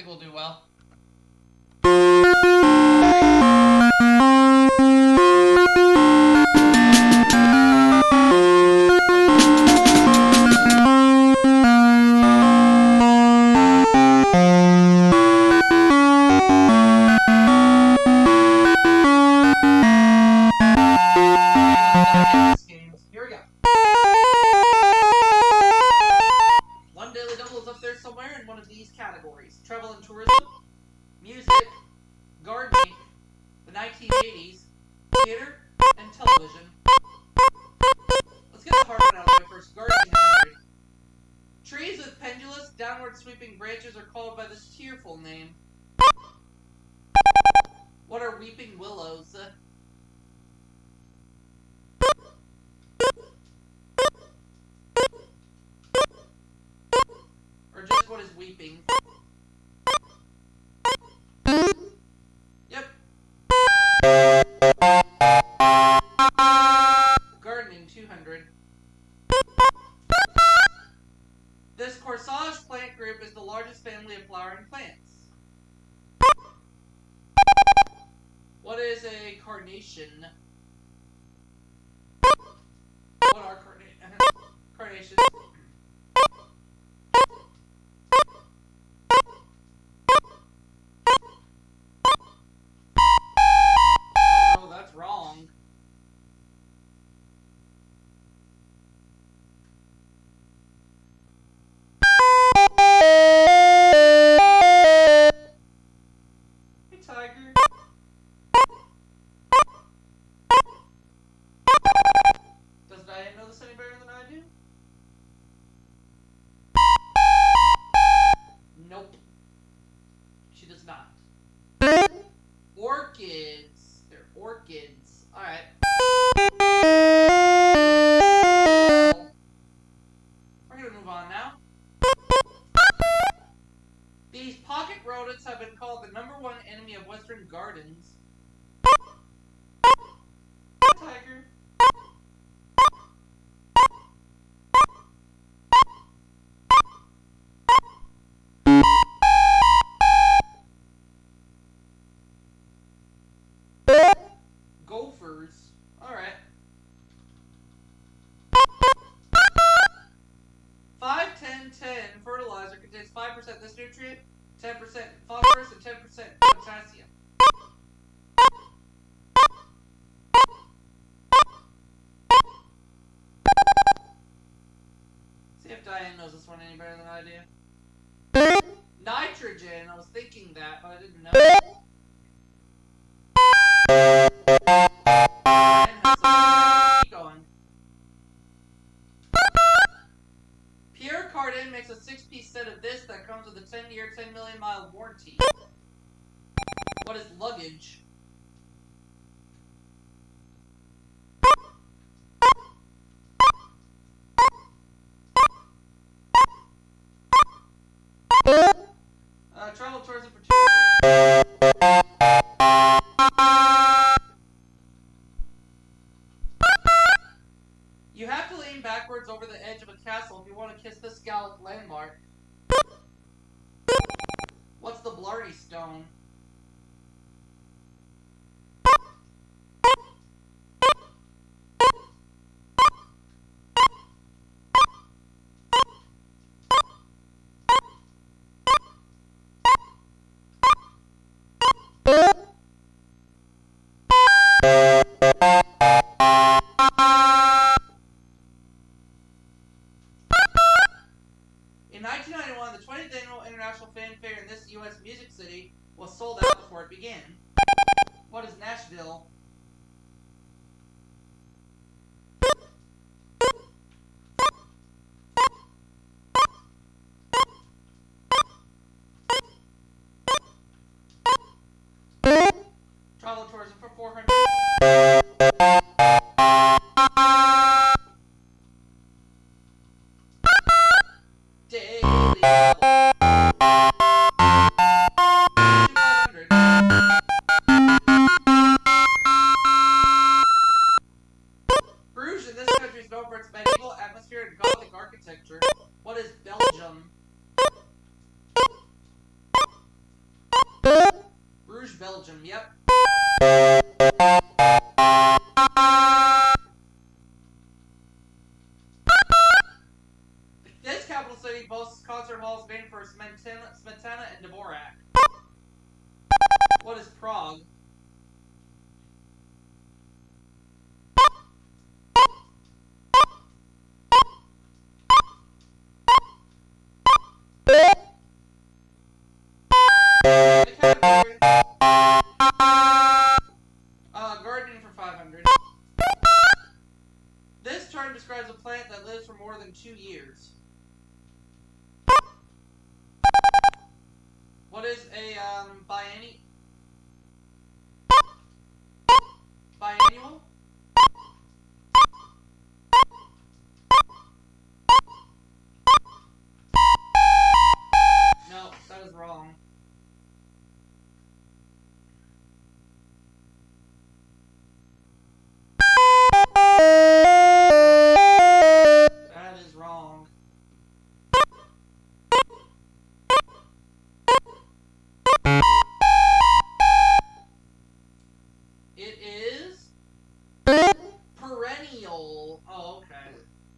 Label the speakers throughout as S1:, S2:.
S1: think we'll do well. Here we go. One daily double is up there somewhere in one of these categories: travel and tourism, music, gardening, the 1980s, theater, and television. Let's get the hard one out of the way first. Gardening 100. Trees with pendulous, downward sweeping branches are called by this tearful name. What are weeping willows? Or just what is weeping? Yep. Gardening 200. This corsage plant group is the largest family of flowering plants. What is a carnation? What are carnations? Oh no, that's wrong. Hey, tiger. Does Diane know this any better than I do? Nope. She does not. Orchids. They're orchids. Alright. Well, we're gonna move on now. These pocket rodents have been called the #1 enemy of Western gardens. Tiger. Gophers. Alright. 5-10-10 fertilizer contains 5% this nutrient, 10% phosphorus, and 10% potassium. See if Diane knows this one any better than I do. Nitrogen. I was thinking that, but I didn't know. Keep going. Pierre Cardin makes a 6-piece set of this that comes with a 10-year, 10-million-mile warranty. What is luggage? Travel tourism for 200. You have to lean backwards over the edge of a castle if you want to kiss this Gallic landmark. What's the Blarney Stone? In 1991, the 20th Annual International Fanfare in this U.S. music city was sold out before it began. What is Nashville? Travel tourism for 400. Daily double. 200. Bruges in this country is known for its medieval atmosphere and Gothic architecture. What is Belgium? Bruges, Belgium. Yep. This capital city boasts concert halls named for Smetana and Dvorak. What is Prague? The category. Gardening for 500. This term describes a plant that lives for more than 2 years. What is a biannual? No, that is wrong. That is wrong. It is perennial. Oh, okay.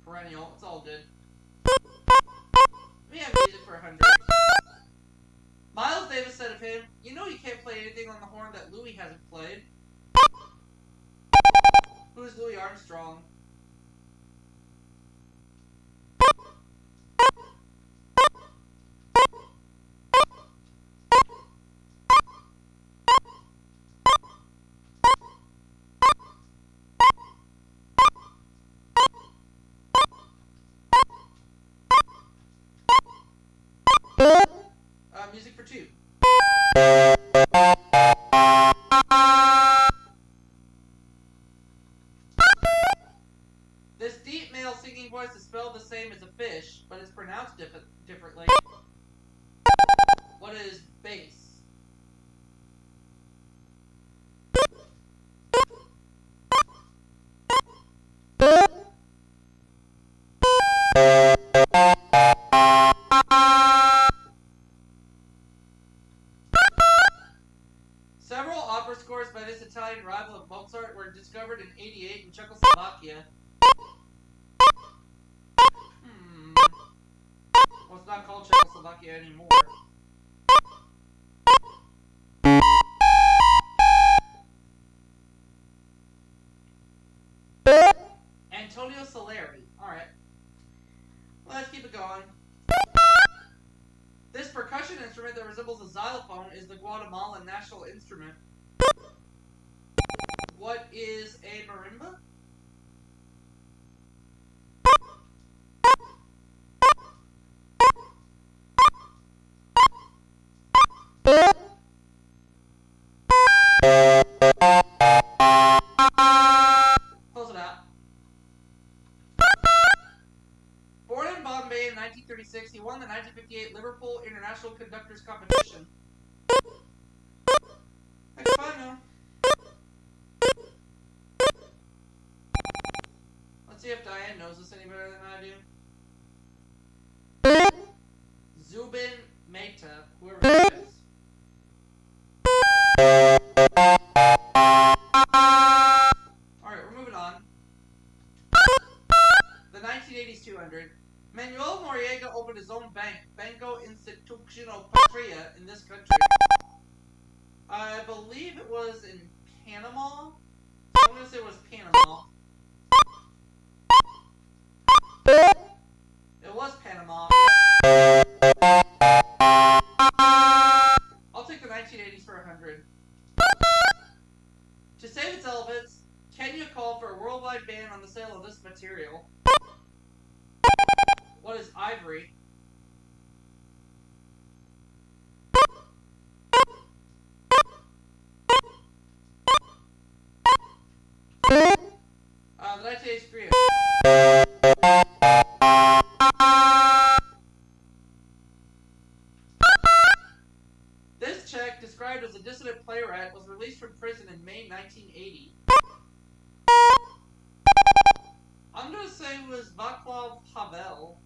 S1: Perennial. It's all good. We have music for 100. Miles Davis said of him, "You know you can't play anything on the horn that Louis hasn't played." Who's Louis Armstrong? Music for 2. This deep male singing voice is spelled the same as a fish, but it's pronounced differently. What is bass? Several opera scores by this Italian rival of Mozart were discovered in '88 in Czechoslovakia. Well, it's not called Czechoslovakia anymore. Antonio Salieri. Alright. Well, let's keep it going. This percussion instrument that resembles a xylophone is the Guatemalan national instrument. What is a marimba? Close it out. Born in Bombay in 1936, he won the 1958 Liverpool International Conductors Competition. That's fun, though. Let's see if Diane knows this any better than I do. Zubin Mehta, whoever that is. Alright, we're moving on. The 1980s 200. Manuel Noriega opened his own bank, Banco Institucional Patria, in this country. I believe it was in Panama. I'm going to say it was Panama. It was Panama. Yep. I'll take the 1980s for 100. To save its elephants, Kenya called for a worldwide ban on the sale of this material. What is ivory? The 1980s Korea. This Czech, described as a dissident playwright, was released from prison in May 1980. I'm going to say it was Václav Havel.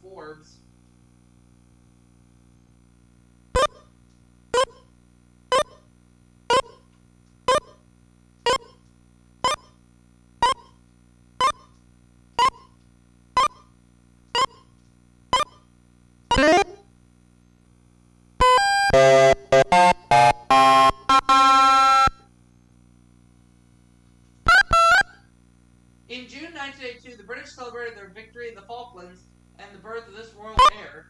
S1: Forbes. In June 1982, the British celebrated their victory in the Falklands and the birth of this royal heir.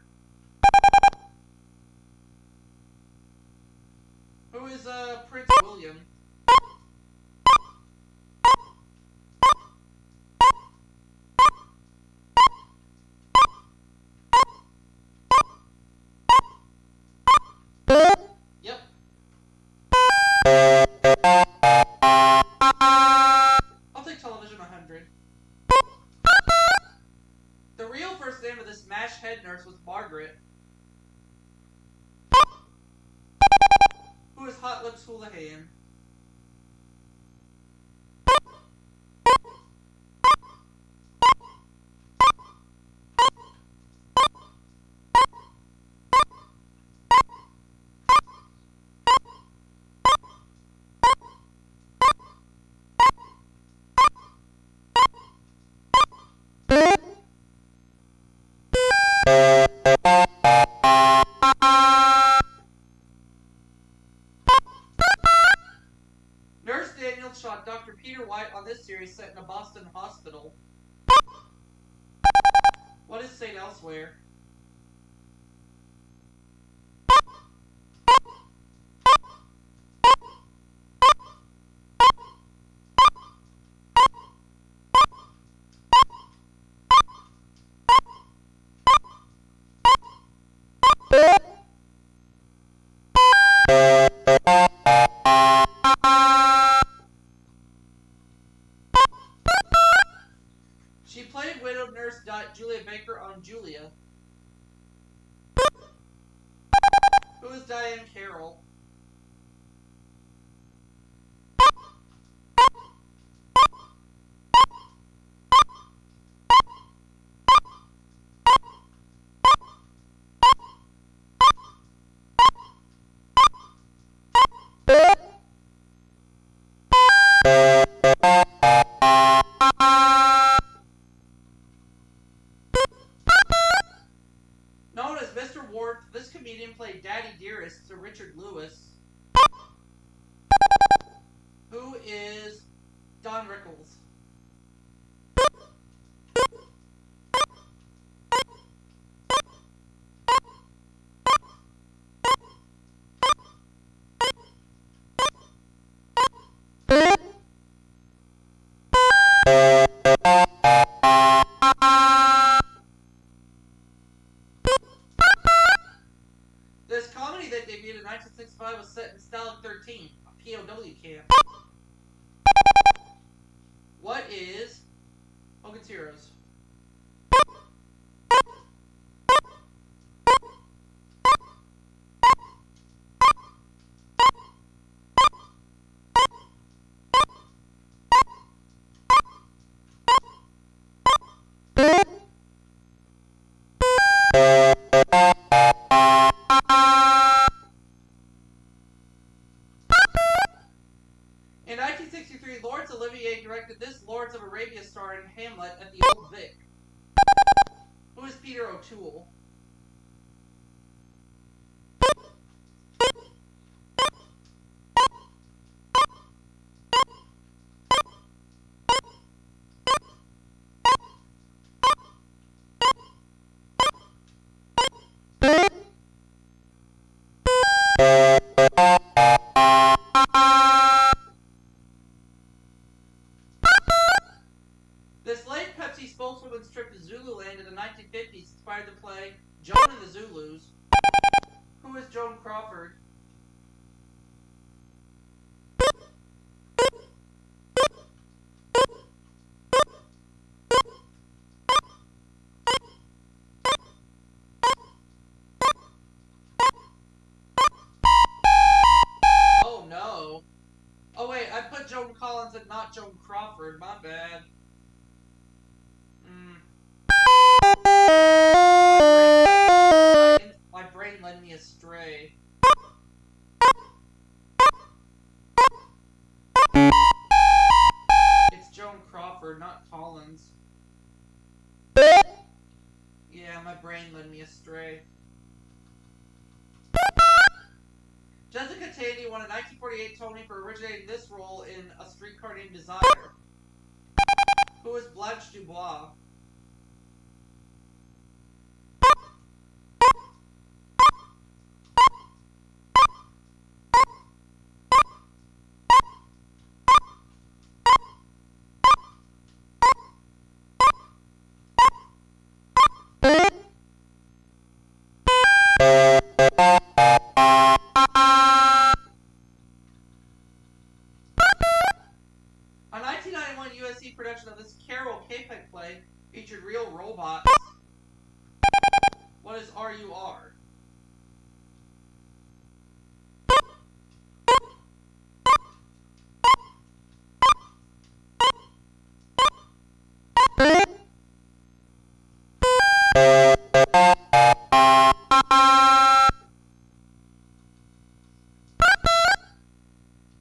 S1: Who is Prince William? Yep. I'll take television 100. The real first name of this MASH head nurse was Margaret. Who is Hot Lips Houlihan? Nurse Daniels shot Dr. Peter White on this series set in a Boston hospital. What is St. Elsewhere? She played widowed nurse Julia Baker on Julia. Who is Diane Carroll? Known as Mr. Ward, this comedian played Daddy Dearest to Richard Lewis. Who is Don Rickles? This comedy that debuted in 1965 was set in Stalag 13, a POW camp. What is Hogan's Heroes? In 1963, Laurence Olivier directed this Lawrence of Arabia starring Hamlet at the Old Vic. Who is Peter O'Toole? This late Pepsi spokeswoman's trip to Zululand in the 1950s inspired the play Joan and the Zulus. Who is Joan Crawford? Oh no. Oh wait, I put Joan Collins and not Joan Crawford. My bad. astray. It's Joan Crawford, not Collins. Yeah, my brain led me astray. Jessica Tandy won a 1948 Tony for originating this role in A Streetcar Named Desire. Who is Blanche Dubois? A 1991 USC production of this Carol Capek play featured real robots. What is RUR?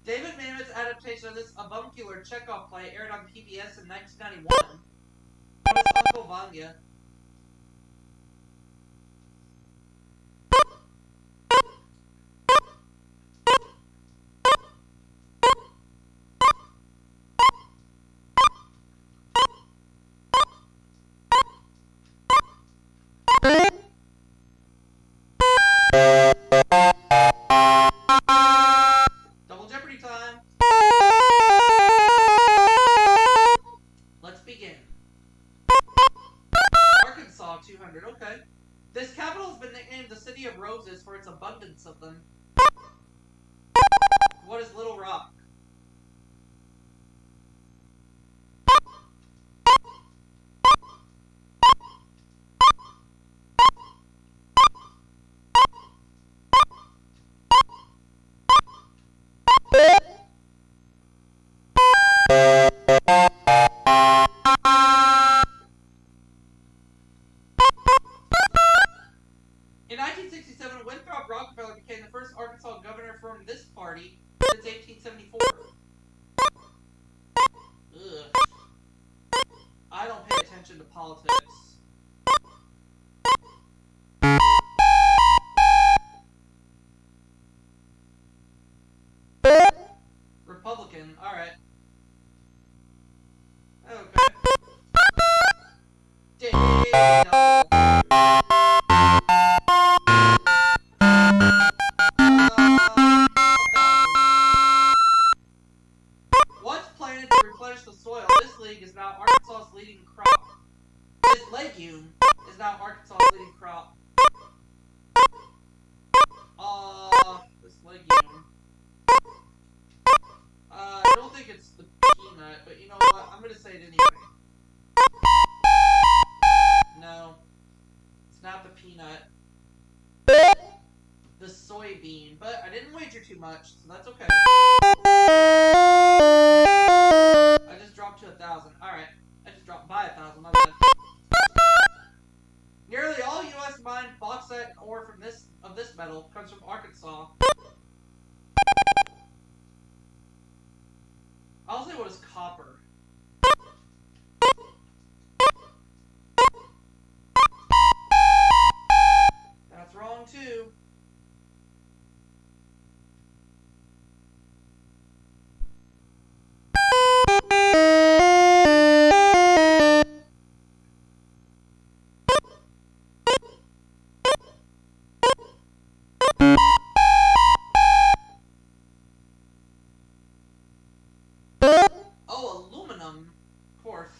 S1: David Mamet's adaptation of this avuncular Chekhov play aired on PBS in 1991. What is Uncle Vanya? Double Jeopardy time. Let's begin. Arkansas 200. Okay. This capital has been nicknamed the City of Roses for its abundance of them. What is Little Rock? In 1967, Winthrop Rockefeller became the first Arkansas governor from this party since 1874. Ugh. I don't pay attention to politics. Republican, alright. Okay. What's planted to replenish the soil? This league is now Arkansas's leading crop. This legume is now Arkansas's leading crop. This legume. I don't think it's the peanut, but you know what? I'm gonna say it anyway. No. It's not the peanut. The soybean. But I didn't wager too much, so that's okay. I just dropped to 1,000. Alright. I just dropped by 1,000. My bad. Nearly all U.S. mined bauxite and ore from this metal comes from Arkansas. I'll say what is copper. That's wrong too. Oh, aluminum. Of course.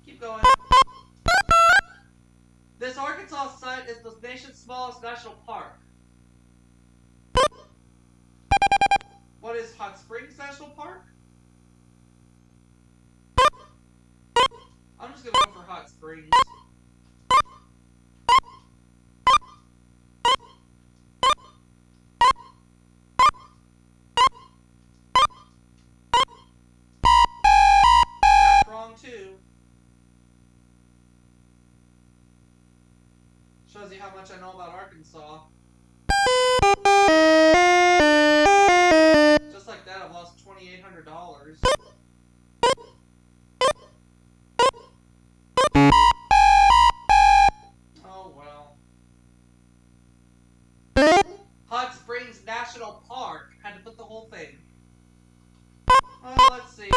S1: Keep going. This Arkansas site is the nation's smallest national park. What is Hot Springs National Park? I'm just gonna go for Hot Springs. That's wrong too. Shows you how much I know about Arkansas. Just like that, I've lost $2,800. Oh well. Hot Springs National Park. Had to put the whole thing. Well, let's see.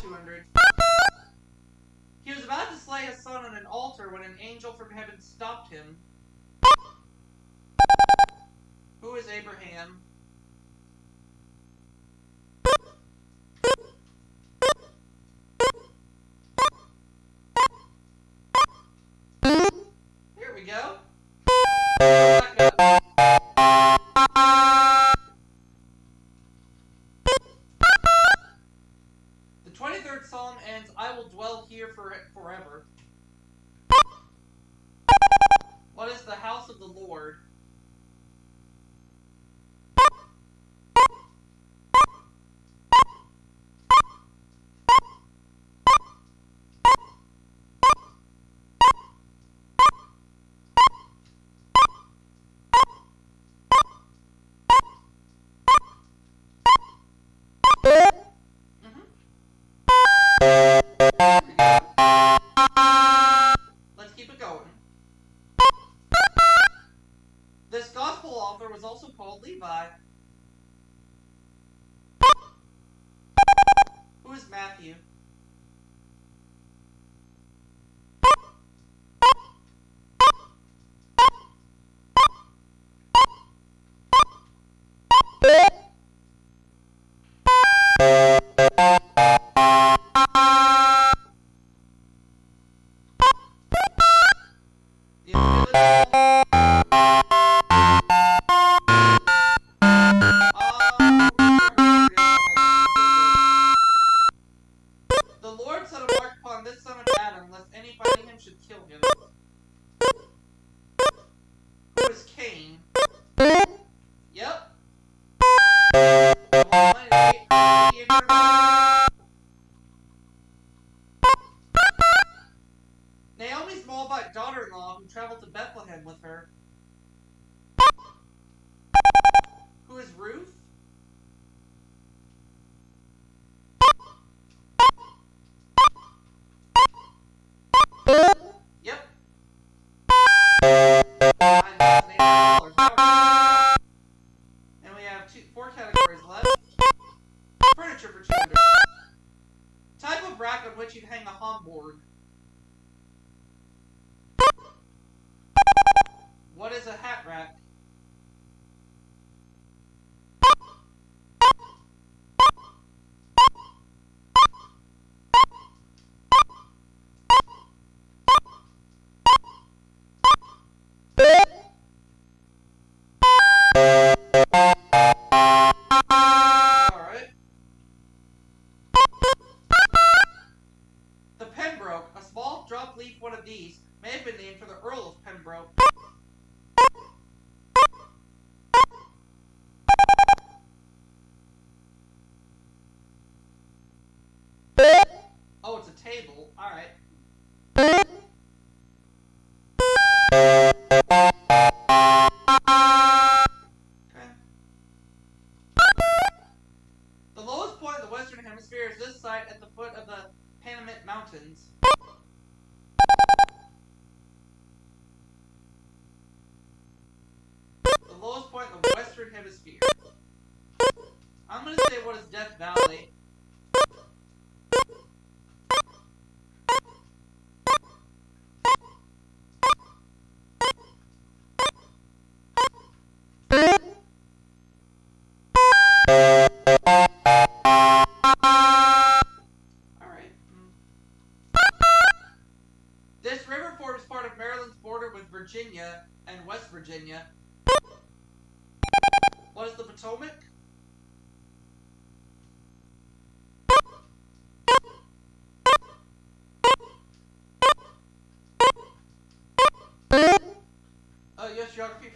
S1: 200. He was about to slay his son on an altar when an angel from heaven stopped him. Who is Abraham? Here we go. The 23rd Psalm ends, I will dwell here forever. What is the house of the Lord? Let's keep it going. This gospel author was also called Levi. Who is Matthew? The Lord set a mark upon this son of Adam, lest any finding him should kill him. Who is Cain? Yep. Naomi's Moabite daughter-in-law who traveled to Bethlehem with her. Who is Ruth? Yep. And we have 4 categories left. Furniture for 200. Type of rack on which you'd hang a homburg. What is a hat rack? Alright. The Pembroke, a small drop leaf one of these, may have been named for the Earl of Pembroke. Oh, it's a table. Alright. Okay. The lowest point of the Western Hemisphere is this site at the foot of the Panamint Mountains. The lowest point of the Western Hemisphere. I'm going to say what is Death Valley. This river forms part of Maryland's border with Virginia and West Virginia. What is the Potomac? Oh, yes, geography.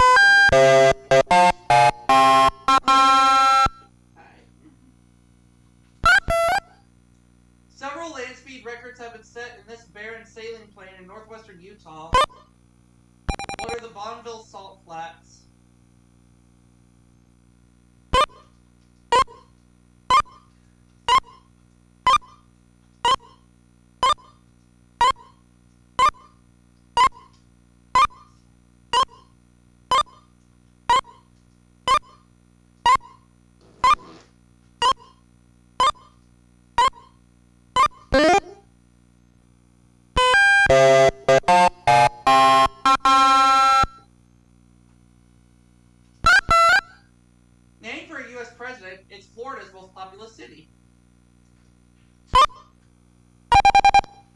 S1: Several land speed records have been set in this barren saline plain in northwestern Utah. are the Bonneville Salt Flats? Named for a U.S. president, it's Florida's most populous city.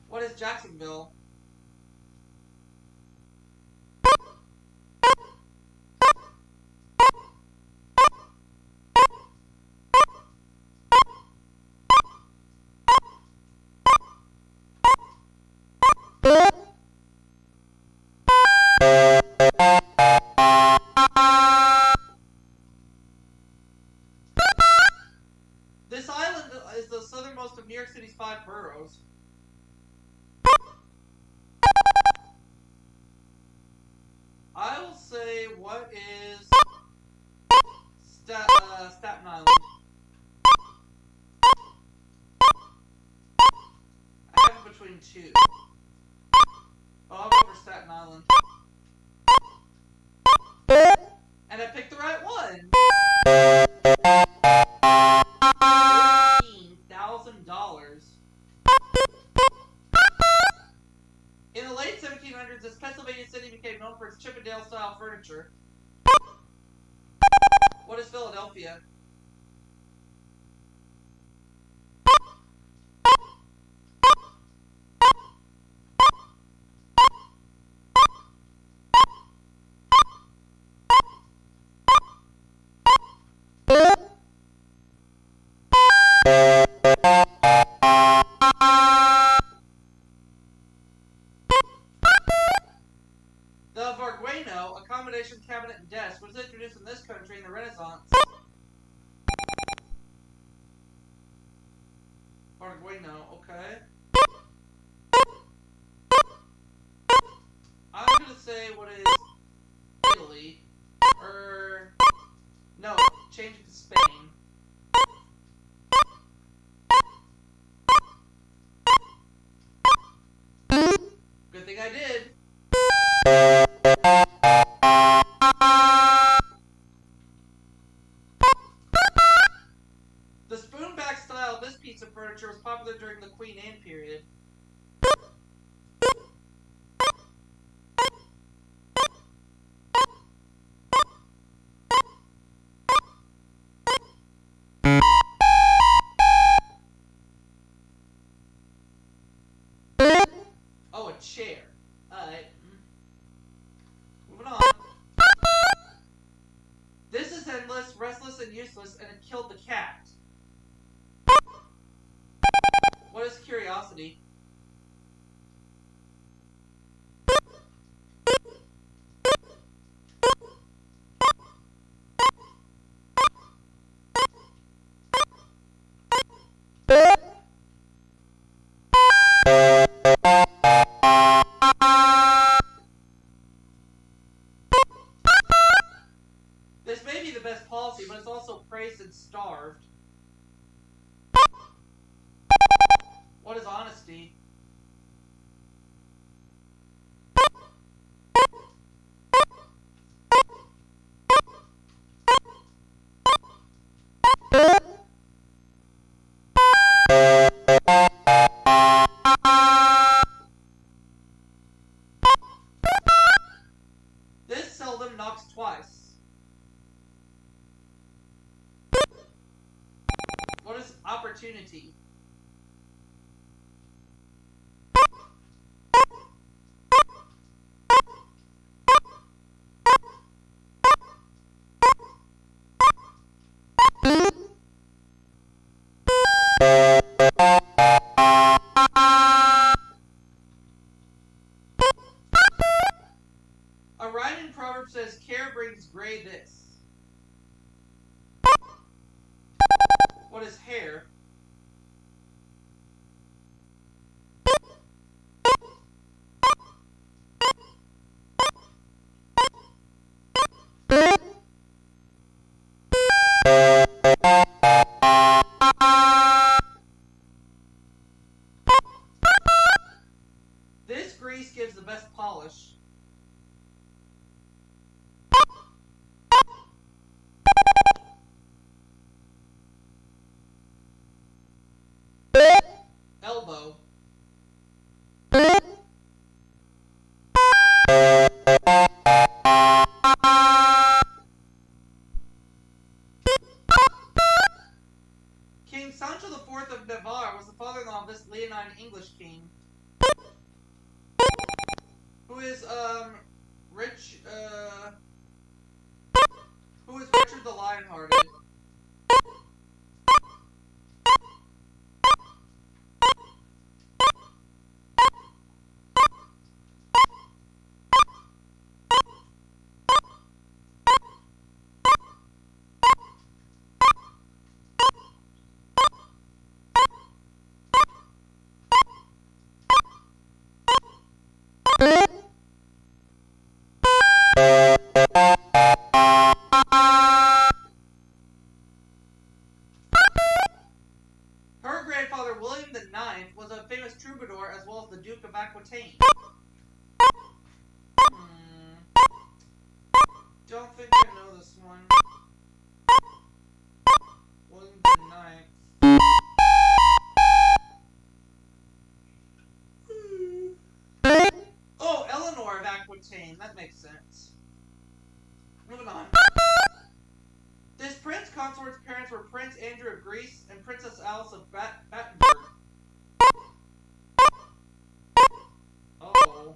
S1: What is Jacksonville? This island is the southernmost of New York City's 5 boroughs. I will say, what is Staten Island? I have it between two. But I'll go for Staten Island. And I picked the right one! $13,000. In the late 1700s, this Pennsylvania city became known for its Chippendale-style furniture. What is Philadelphia? The Vargueno, accommodation cabinet and desk, was introduced in this country in the Renaissance. Vargueno, okay. I'm gonna say what is Italy. No, change it to Spain. Good thing I did. The spoon-back style of this piece of furniture was popular during the Queen Anne period. Oh, a chair. Alright. Moving on. This is endless, restless, and useless, and it killed the cat. What is curiosity? This may be the best policy, but it's also praised and starved. What is honesty? This seldom knocks twice. What is opportunity? A rhyme in Proverbs says, care brings gray this. What is hair? kind-hearted. Her grandfather, William the Ninth, was a famous troubadour as well as the Duke of Aquitaine. Don't think I know this one. William the Ninth. Oh, Eleanor of Aquitaine. That makes sense. Moving on. This prince consort's parents were Prince Andrew of Greece and Princess Alice of Battenberg. Oh.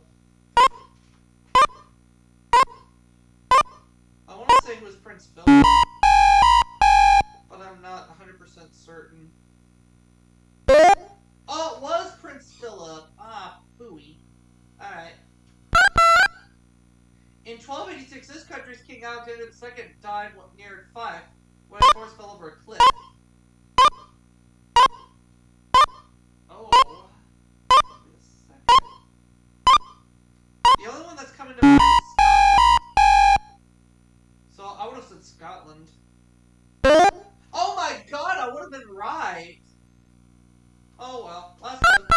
S1: I want to say it was Prince Philip, but I'm not 100% certain. Oh, it was Prince Philip. Ah, pooey. Alright. In 1286, this country's King Alexander II died near Fife when his horse fell over a cliff. Oh. Wait a second. The only one that's coming to mind is Scotland. So I would have said Scotland. Oh my god, I would have been right. Oh well, last one.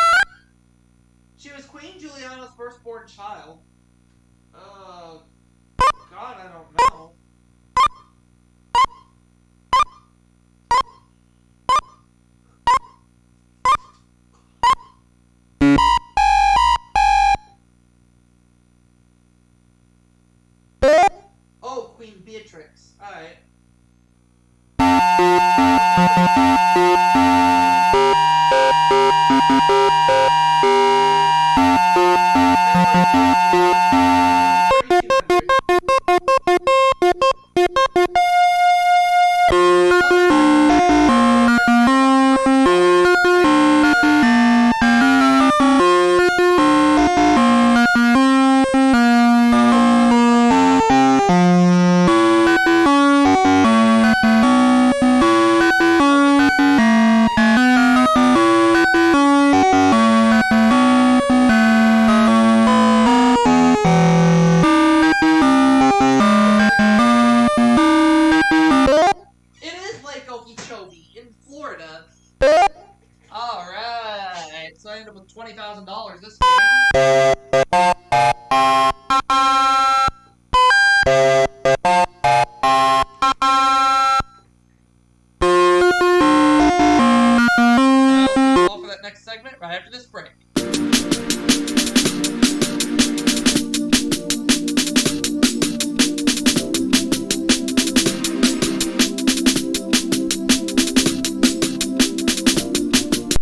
S1: She was Queen Juliana's firstborn child. God, I don't know. Oh, Queen Beatrix. Alright.